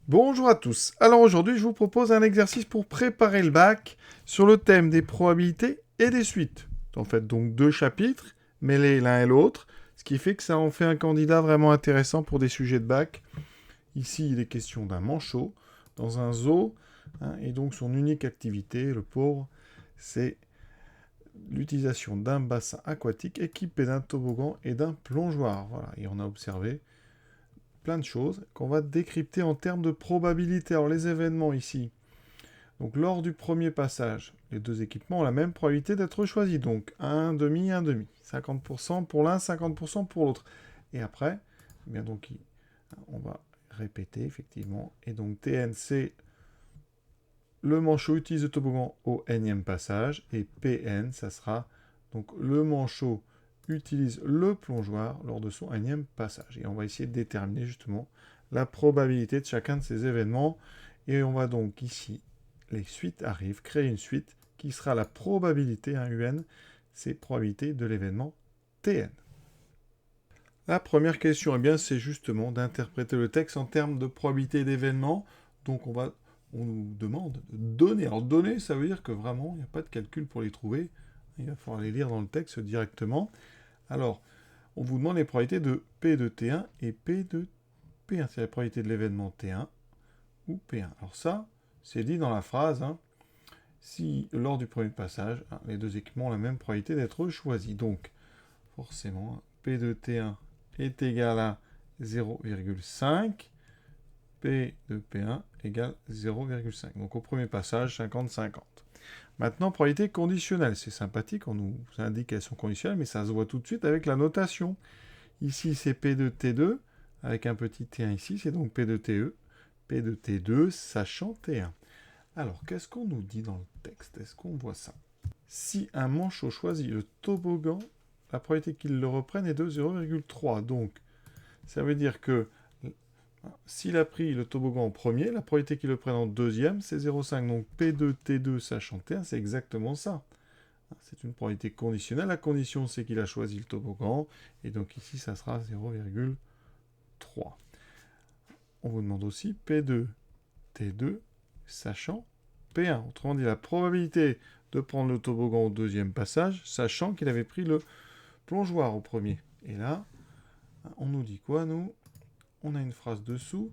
Bonjour à tous. Alors aujourd'hui, je vous propose un exercice pour préparer le bac sur le thème des probabilités et des suites. En fait, donc deux chapitres mêlés l'un et l'autre, ce qui fait que ça en fait un candidat vraiment intéressant pour des sujets de bac. Ici, il est question d'un manchot dans un zoo, et donc son unique activité, le pauvre, c'est l'utilisation d'un bassin aquatique équipé d'un toboggan et d'un plongeoir. Voilà, et on a observé plein de choses qu'on va décrypter en termes de probabilité. Alors les événements ici, donc lors du premier passage, les deux équipements ont la même probabilité d'être choisis. Donc un demi, un demi. 50% pour l'un, 50% pour l'autre. Et après, eh bien donc, on va répéter effectivement. Et donc TN, c'est le manchot utilise le toboggan au nème passage. Et PN, ça sera donc le manchot utilise le plongeoir lors de son énième passage. Et on va essayer de déterminer justement la probabilité de chacun de ces événements. Et on va donc ici, les suites arrivent, créer une suite qui sera la probabilité, UN, c'est probabilité de l'événement TN. La première question, eh bien, c'est justement d'interpréter le texte en termes de probabilité d'événement. Donc on nous demande de donner. Alors donner, ça veut dire que vraiment, il n'y a pas de calcul pour les trouver. Il va falloir les lire dans le texte directement. Alors, on vous demande les probabilités de P de T1 et P de P1. C'est la probabilité de l'événement T1 ou P1. Alors ça, c'est dit dans la phrase, si lors du premier passage, les deux équipements ont la même probabilité d'être choisis. Donc, forcément, P de T1 est égal à 0,5, P de P1 égale 0,5. Donc au premier passage, 50-50. Maintenant, probabilité conditionnelle. C'est sympathique, on nous indique qu'elles sont conditionnelles, mais ça se voit tout de suite avec la notation. Ici, c'est P de T2, avec un petit T1 ici, c'est donc P de TE, P de T2, sachant T1. Alors, qu'est-ce qu'on nous dit dans le texte? Est-ce qu'on voit ça? Si un manchot choisit le toboggan, la probabilité qu'il le reprenne est de 0,3. Donc, ça veut dire que s'il a pris le toboggan en premier, la probabilité qu'il le prenne en deuxième, c'est 0,5. Donc P2, T2, sachant T1, c'est exactement ça. C'est une probabilité conditionnelle. La condition, c'est qu'il a choisi le toboggan. Et donc ici, ça sera 0,3. On vous demande aussi P2, T2, sachant P1. Autrement dit, la probabilité de prendre le toboggan au deuxième passage, sachant qu'il avait pris le plongeoir au premier. Et là, on nous dit quoi, nous? On a une phrase dessous.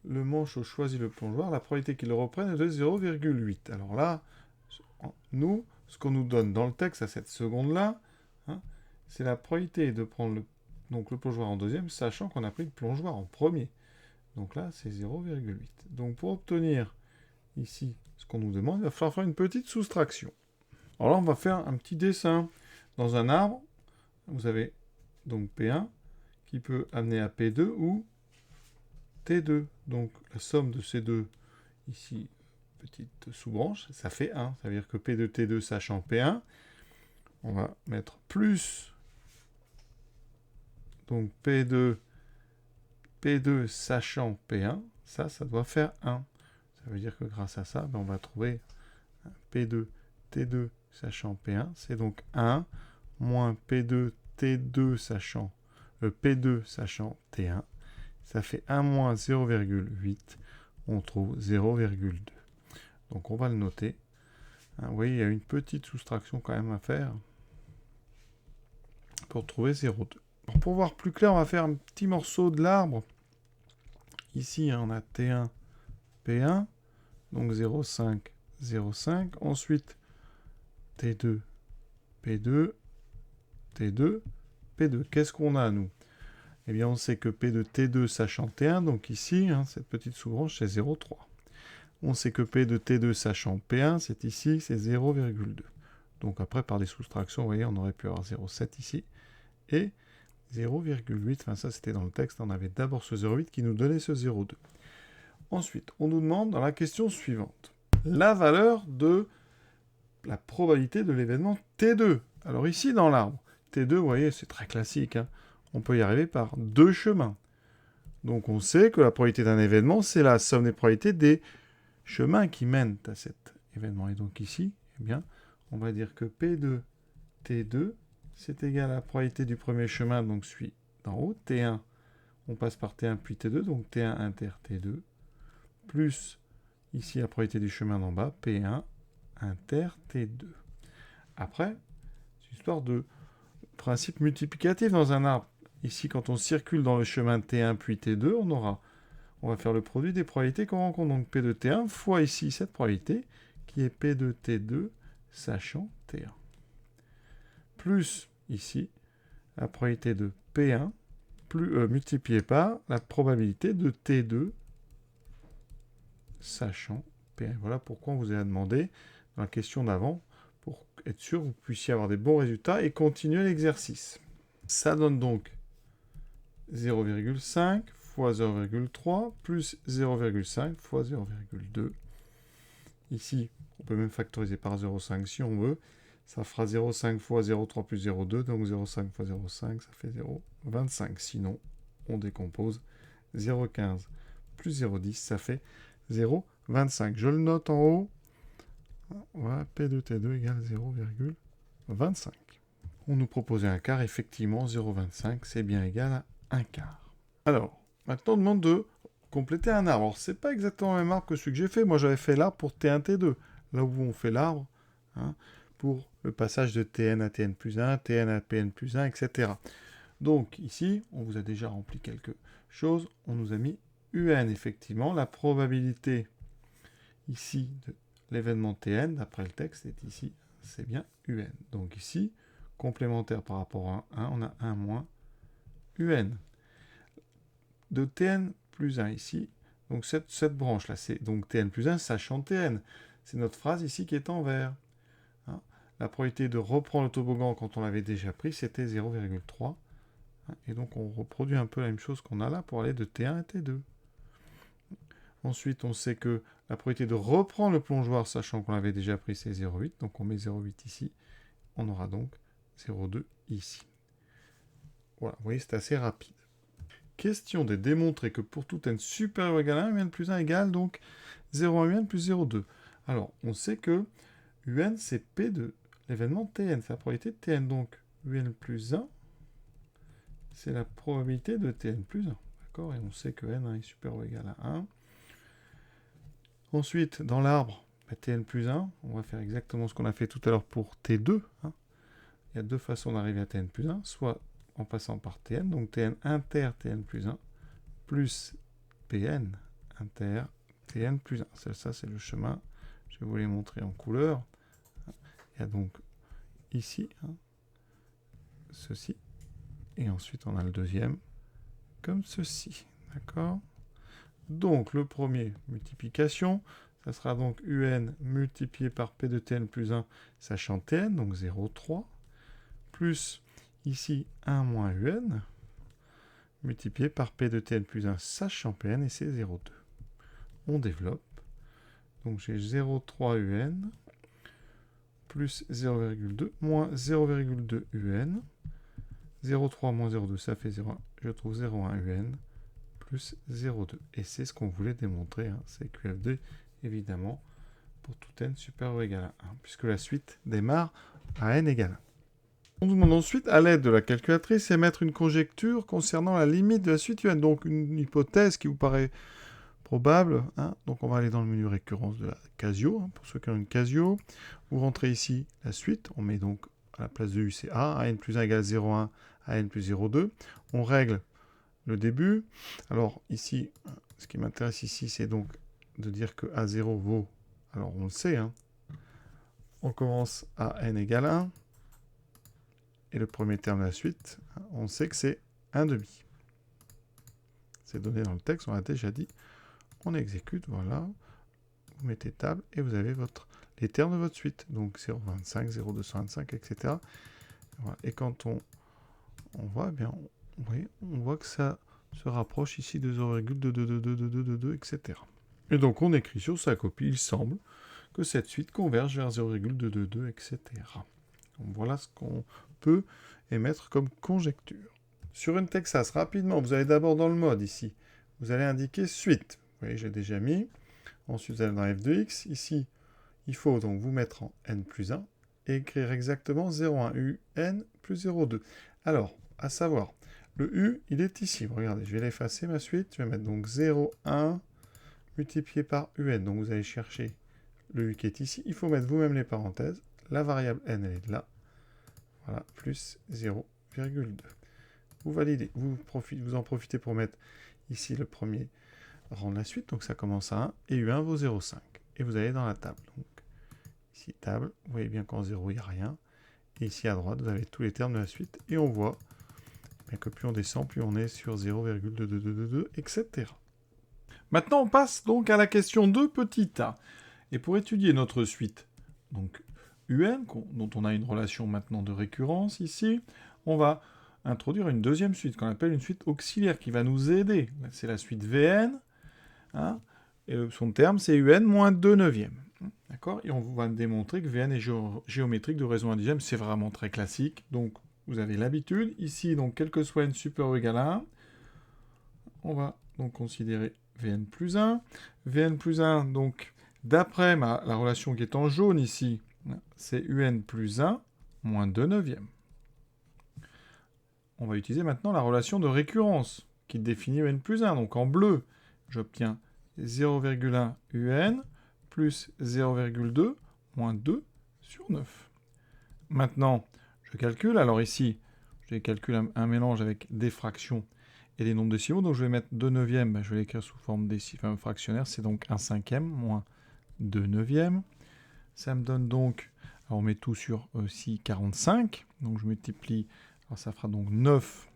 Le manchot choisit le plongeoir. La probabilité qu'il le reprenne est de 0,8. Alors là, nous, ce qu'on nous donne dans le texte à cette seconde-là, c'est la probabilité de prendre le plongeoir en deuxième, sachant qu'on a pris le plongeoir en premier. Donc là, c'est 0,8. Donc pour obtenir ici ce qu'on nous demande, il va falloir faire une petite soustraction. Alors là, on va faire un petit dessin. Dans un arbre, vous avez donc P1 qui peut amener à P2 ou T2. Donc la somme de ces deux, ici, petite sous-branche, ça fait 1. Ça veut dire que P de T2 sachant P1, on va mettre plus, donc P2 sachant P1, ça doit faire 1. Ça veut dire que grâce à ça, on va trouver P2 T2 sachant P1, c'est donc 1 moins P2 T2 sachant P2 sachant T1, ça fait 1 moins 0,8, on trouve 0,2. Donc on va le noter. Vous voyez, il y a une petite soustraction quand même à faire pour trouver 0,2. Pour voir plus clair, on va faire un petit morceau de l'arbre. Ici, on a T1, P1, donc 0,5, 0,5. Ensuite, T2, P2, T2, P2. Qu'est-ce qu'on a, nous? Eh bien, on sait que P de T2 sachant T1, donc ici, cette petite sous-branche, c'est 0,3. On sait que P de T2 sachant P1, c'est ici, c'est 0,2. Donc après, par des soustractions, vous voyez, on aurait pu avoir 0,7 ici. Et 0,8, enfin ça c'était dans le texte, on avait d'abord ce 0,8 qui nous donnait ce 0,2. Ensuite, on nous demande dans la question suivante, la valeur de la probabilité de l'événement T2. Alors ici dans l'arbre, T2, vous voyez, c'est très classique, on peut y arriver par deux chemins. Donc on sait que la probabilité d'un événement, c'est la somme des probabilités des chemins qui mènent à cet événement. Et donc ici, eh bien, on va dire que P2, T2, c'est égal à la probabilité du premier chemin, donc celui d'en haut, T1, on passe par T1 puis T2, donc T1 inter T2, plus ici la probabilité du chemin d'en bas, P1 inter T2. Après, c'est une histoire de principe multiplicatif dans un arbre. Ici, quand on circule dans le chemin T1 puis T2, on va faire le produit des probabilités qu'on rencontre. Donc P de T1 fois ici cette probabilité, qui est P de T2, sachant T1. Plus ici, la probabilité de P1, multipliée par la probabilité de T2, sachant P1. Voilà pourquoi on vous a demandé, dans la question d'avant, pour être sûr que vous puissiez avoir des bons résultats et continuer l'exercice. Ça donne donc 0,5 fois 0,3 plus 0,5 fois 0,2. Ici, on peut même factoriser par 0,5 si on veut. Ça fera 0,5 fois 0,3 plus 0,2. Donc 0,5 fois 0,5, ça fait 0,25. Sinon, on décompose 0,15 plus 0,10, ça fait 0,25. Je le note en haut. Voilà, P de T2 égale 0,25. On nous proposait un quart, effectivement, 0,25, c'est bien égal à un quart. Alors, maintenant, on demande de compléter un arbre. Alors, c'est pas exactement le même arbre que celui que j'ai fait. Moi, j'avais fait l'arbre pour T1, T2. Là où on fait l'arbre, pour le passage de Tn à Tn plus 1, Tn à Pn plus 1, etc. Donc, ici, on vous a déjà rempli quelque chose. On nous a mis Un, effectivement. La probabilité, ici, de l'événement Tn, d'après le texte, est ici, c'est bien Un. Donc ici, complémentaire par rapport à 1, on a 1 moins Un. De Tn plus 1 ici, donc cette branche-là, c'est donc Tn plus 1 sachant Tn. C'est notre phrase ici qui est en vert. La probabilité de reprendre le toboggan quand on l'avait déjà pris, c'était 0,3. Et donc on reproduit un peu la même chose qu'on a là pour aller de T1 à T2. Ensuite, on sait que la probabilité de reprendre le plongeoir, sachant qu'on l'avait déjà pris, c'est 0,8. Donc on met 0,8 ici. On aura donc 0,2 ici. Voilà, vous voyez, c'est assez rapide. Question de démontrer que pour tout n supérieur ou égal à 1, un plus 1 égale donc 0,1 un plus 0,2. Alors, on sait que un, c'est P de l'événement Tn. C'est la probabilité de Tn. Donc, un plus 1, c'est la probabilité de Tn plus 1. D'accord? Et on sait que n est supérieur ou égal à 1. Ensuite, dans l'arbre, Tn plus 1, on va faire exactement ce qu'on a fait tout à l'heure pour T2. Il y a deux façons d'arriver à Tn plus 1, soit en passant par Tn, donc Tn inter Tn plus 1, plus Pn inter Tn plus 1. Ça, c'est le chemin. Je vais vous les montrer en couleur. Il y a donc ici, ceci, et ensuite on a le deuxième, comme ceci. D'accord? Donc, le premier, multiplication, ça sera donc un multiplié par P de Tn plus 1, sachant Tn, donc 0,3, plus ici 1 moins un, multiplié par P de Tn plus 1, sachant Pn, et c'est 0,2. On développe. Donc, j'ai 0,3 un, plus 0,2, moins 0,2 un. 0,3 moins 0,2, ça fait 0,1. Je trouve 0,1 un, plus 0,2. Et c'est ce qu'on voulait démontrer. C'est QFD, évidemment, pour tout n supérieur ou égal à 1, puisque la suite démarre à n égale 1. On nous demande ensuite, à l'aide de la calculatrice, d'émettre une conjecture concernant la limite de la suite un. Donc, une hypothèse qui vous paraît probable. Donc, on va aller dans le menu récurrence de la Casio. Pour ceux qui ont une Casio, vous rentrez ici la suite. On met donc à la place de U, c'est A. n plus 1 égale 0,1, à n plus 0,2. On règle le début. Alors ici, ce qui m'intéresse ici, c'est donc de dire que A0 vaut, alors on le sait, on commence à n égale 1, et le premier terme de la suite, on sait que c'est 1,5. C'est donné dans le texte, on l'a déjà dit. On exécute, voilà. Vous mettez table, et vous avez les termes de votre suite. Donc 0,25, 0,225, etc. Voilà. Et quand on voit, eh bien, on voit que ça se rapproche ici de 0,2222222, etc. Et donc on écrit sur sa copie, il semble que cette suite converge vers 0,222, etc. Donc voilà ce qu'on peut émettre comme conjecture. Sur une Texas, rapidement, vous allez d'abord dans le mode ici, vous allez indiquer suite. Vous voyez, j'ai déjà mis. Ensuite, vous allez dans f de x. Ici, il faut donc vous mettre en n plus 1 et écrire exactement 0,1 u n plus 0,2. Alors, à savoir, le u, il est ici. Regardez, je vais l'effacer, ma suite. Je vais mettre donc 0,1 multiplié par un. Donc vous allez chercher le u qui est ici. Il faut mettre vous-même les parenthèses. La variable n, elle est là. Voilà, plus 0,2. Vous validez. Vous en profitez pour mettre ici le premier rang de la suite. Donc ça commence à 1. Et u1 vaut 0,5. Et vous allez dans la table. Donc ici, table. Vous voyez bien qu'en 0, il n'y a rien. Et ici à droite, vous avez tous les termes de la suite. Et on voit que plus on descend, plus on est sur 0,2222, etc. Maintenant, on passe donc à la question 2 petit a. Et pour étudier notre suite, donc un, dont on a une relation maintenant de récurrence ici, on va introduire une deuxième suite, qu'on appelle une suite auxiliaire, qui va nous aider. C'est la suite Vn, hein, et son terme, c'est un moins 2 neuvièmes. D'accord? Et on va démontrer que Vn est géométrique de raison indigène. C'est vraiment très classique. Donc, vous avez l'habitude. Ici, donc, quel que soit n supérieur ou égal à 1, on va donc considérer Vn plus 1. Vn plus 1, donc, d'après la relation qui est en jaune ici, c'est un plus 1 moins 2 neuvièmes. On va utiliser maintenant la relation de récurrence qui définit un plus 1. Donc, en bleu, j'obtiens 0,1 un plus 0,2 moins 2 sur 9. Maintenant, je calcule. Alors ici, je calcule un mélange avec des fractions et des nombres décimaux. Donc je vais mettre 2 neuvièmes, je vais l'écrire sous forme fractionnaire. C'est donc 1 cinquième moins 2 neuvièmes. Ça me donne donc, alors on met tout sur 45. Donc je multiplie, alors ça fera donc 9.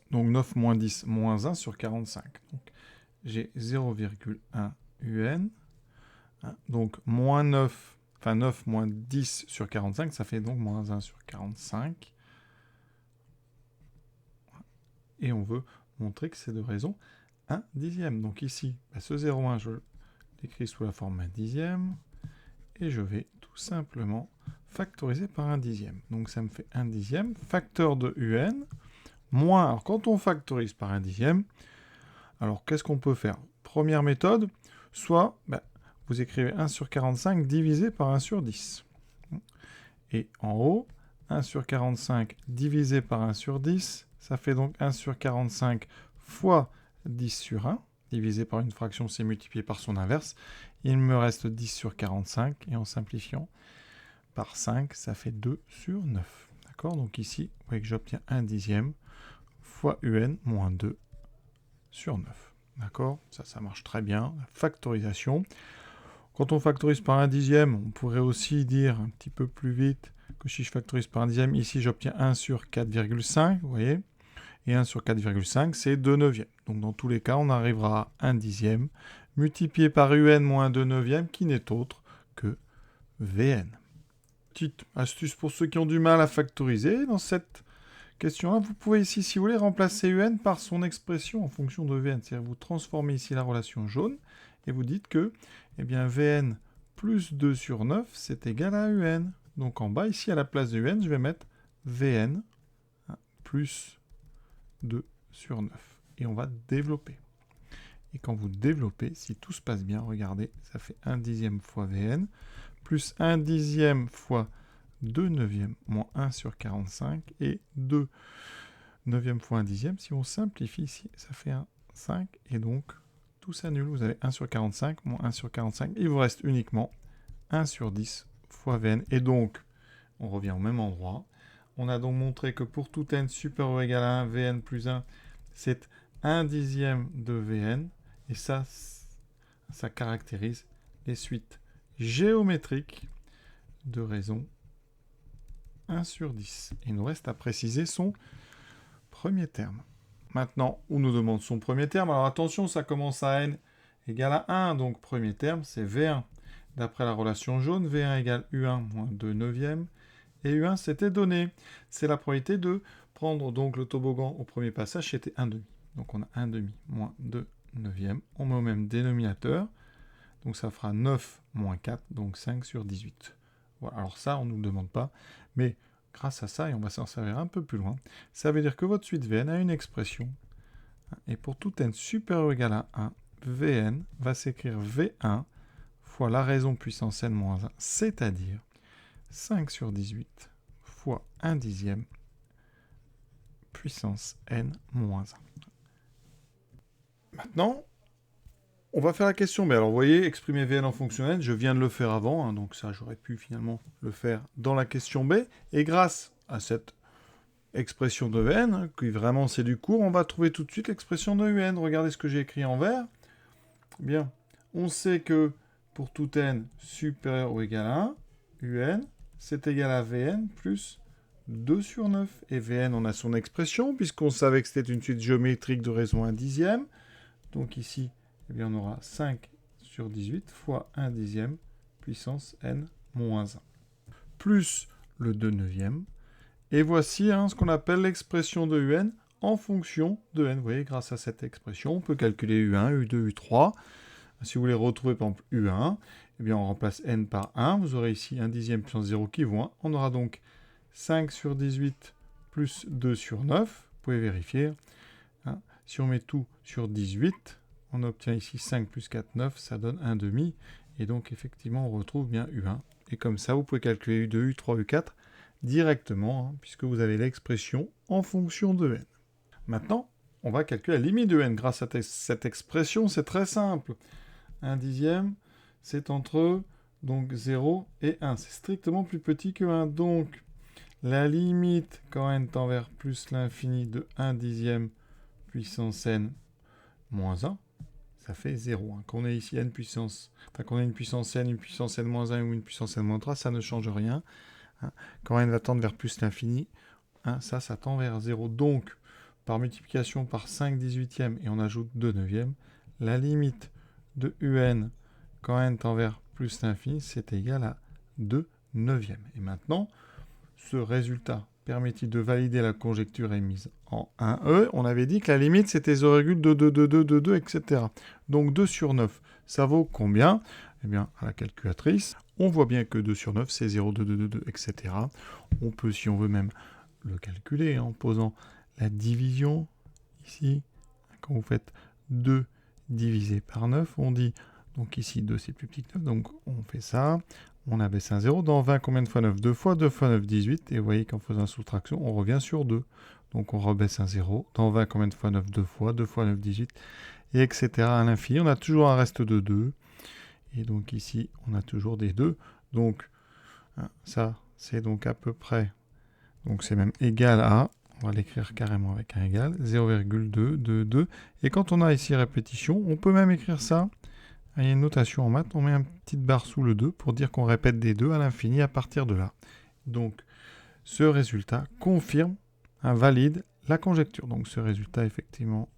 Donc 9 moins 10 moins 1 sur 45. Donc j'ai 0,1 un. Donc moins 9, enfin 9 moins 10 sur 45, ça fait donc moins 1 sur 45. Et on veut montrer que c'est de raison 1 dixième. Donc ici, ce 0,1, je l'écris sous la forme 1 dixième. Et je vais tout simplement factoriser par 1 dixième. Donc ça me fait 1 dixième, facteur de un, moins, alors quand on factorise par 1 dixième, alors qu'est-ce qu'on peut faire? Première méthode, soit vous écrivez 1 sur 45 divisé par 1 sur 10. Et en haut, 1 sur 45 divisé par 1 sur 10, ça fait donc 1 sur 45 fois 10 sur 1, divisé par une fraction, c'est multiplié par son inverse. Il me reste 10 sur 45, et en simplifiant par 5, ça fait 2 sur 9. D'accord? Donc ici, vous voyez que j'obtiens 1 dixième fois un moins 2 sur 9. D'accord? Ça marche très bien. La factorisation. Quand on factorise par 1 dixième, on pourrait aussi dire un petit peu plus vite que si je factorise par 1 dixième, ici j'obtiens 1 sur 4,5, vous voyez, et 1 sur 4,5, c'est 2 neuvièmes. Donc dans tous les cas, on arrivera à 1 dixième, multiplié par un moins 2 neuvièmes, qui n'est autre que Vn. Petite astuce pour ceux qui ont du mal à factoriser, dans cette question-là, vous pouvez ici, si vous voulez, remplacer un par son expression en fonction de Vn. C'est-à-dire vous transformez ici la relation jaune, et vous dites que Vn plus 2 sur 9, c'est égal à un. Donc en bas, ici, à la place de un, je vais mettre Vn plus 2 sur 9. Et on va développer. Et quand vous développez, si tout se passe bien, regardez, ça fait 1 dixième fois Vn, plus 1 dixième fois 2 neuvièmes, moins 1 sur 45, et 2 neuvièmes fois 1 dixième. Si on simplifie ici, ça fait 5, et donc tout s'annule. Vous avez 1 sur 45, moins 1 sur 45. Il vous reste uniquement 1 sur 10 fois Vn. Et donc, on revient au même endroit. On a donc montré que pour tout n supérieur ou égal à 1, Vn plus 1, c'est 1 dixième de Vn. Et ça caractérise les suites géométriques de raison 1 sur 10. Il nous reste à préciser son premier terme. Maintenant, on nous demande son premier terme. Alors attention, ça commence à n égale à 1. Donc premier terme, c'est V1. D'après la relation jaune, V1 égale U1 moins 2 neuvièmes. Et U1, c'était donné. C'est la probabilité de prendre donc le toboggan au premier passage, c'était 1 demi. Donc on a 1 demi moins 2 neuvièmes. On met au même dénominateur. Donc ça fera 9 moins 4, donc 5 sur 18. Voilà. Alors ça, on ne nous le demande pas. Mais grâce à ça, et on va s'en servir un peu plus loin, ça veut dire que votre suite Vn a une expression. Et pour tout n supérieur ou égal à 1, Vn va s'écrire V1 fois la raison puissance n moins 1, c'est-à-dire 5 sur 18 fois 1 dixième puissance n moins 1. Maintenant, On va faire la question B. Alors, vous voyez, exprimer Vn en fonction n, je viens de le faire avant, hein, donc ça, j'aurais pu finalement le faire dans la question B. Et grâce à cette expression de Vn, hein, qui vraiment c'est du cours, on va trouver tout de suite l'expression de Un. Regardez ce que j'ai écrit en vert. Bien, on sait que pour tout n supérieur ou égal à 1, Un, c'est égal à Vn plus 2 sur 9. Et Vn, on a son expression, puisqu'on savait que c'était une suite géométrique de raison 1/10. Donc ici, eh bien, on aura 5 sur 18 fois 1/10 puissance n moins 1. Plus le 2 neuvième. Et voici ce qu'on appelle l'expression de Un en fonction de n. Vous voyez, grâce à cette expression, on peut calculer U1, U2, U3. Si vous voulez retrouver, par exemple, U1, eh bien, on remplace n par 1. Vous aurez ici 1/10 puissance 0 qui vaut 1. On aura donc 5 sur 18 plus 2 sur 9. Vous pouvez vérifier. Si on met tout sur 18, on obtient ici 5 plus 4, 9, ça donne 1/2. Et donc, effectivement, on retrouve bien U1. Et comme ça, vous pouvez calculer U2, U3, U4 directement, puisque vous avez l'expression en fonction de n. Maintenant, on va calculer la limite de n. Grâce à cette expression, c'est très simple. 1/10, c'est entre donc 0 et 1. C'est strictement plus petit que 1. Donc, la limite, quand n tend vers plus l'infini de 1/10 puissance n moins 1, ça fait 0. Quand on ait ici n puissance, qu'on ait une puissance n moins 1 ou une puissance n moins 3, ça ne change rien. Quand n va tendre vers plus l'infini, ça tend vers 0. Donc, par multiplication par 5/18, et on ajoute 2 neuvièmes, la limite de Un quand n tend vers plus l'infini, c'est égal à 2 neuvièmes. Et maintenant, ce résultat permet-il de valider la conjecture émise en 1e? On avait dit que la limite, c'était 0,22222, etc. Donc 2 sur 9, ça vaut combien? Eh bien, à la calculatrice, on voit bien que 2 sur 9, c'est 0,2222, etc. On peut, si on veut même, le calculer en posant la division ici. Quand vous faites 2 divisé par 9, on dit, donc ici 2 c'est plus petit que 9, donc on fait ça. On abaisse un 0. Dans 20, combien de fois 9? 2 fois 9, 18. Et vous voyez qu'en faisant la soustraction, on revient sur 2. Donc on rebaisse un 0. Dans 20, combien de fois 9? 2 fois 9, 18. Et etc. à l'infini. On a toujours un reste de 2. Et donc ici, on a toujours des 2. Donc ça, c'est donc à peu près... Donc c'est même égal à... On va l'écrire carrément avec un égal. 0,222. Et quand on a ici répétition, on peut même écrire ça. Il y a une notation en maths, on met une petite barre sous le 2 pour dire qu'on répète des 2 à l'infini à partir de là. Donc, ce résultat confirme, valide la conjecture. Donc, ce résultat, effectivement,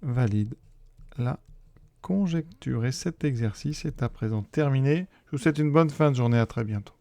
valide la conjecture. Et cet exercice est à présent terminé. Je vous souhaite une bonne fin de journée. À très bientôt.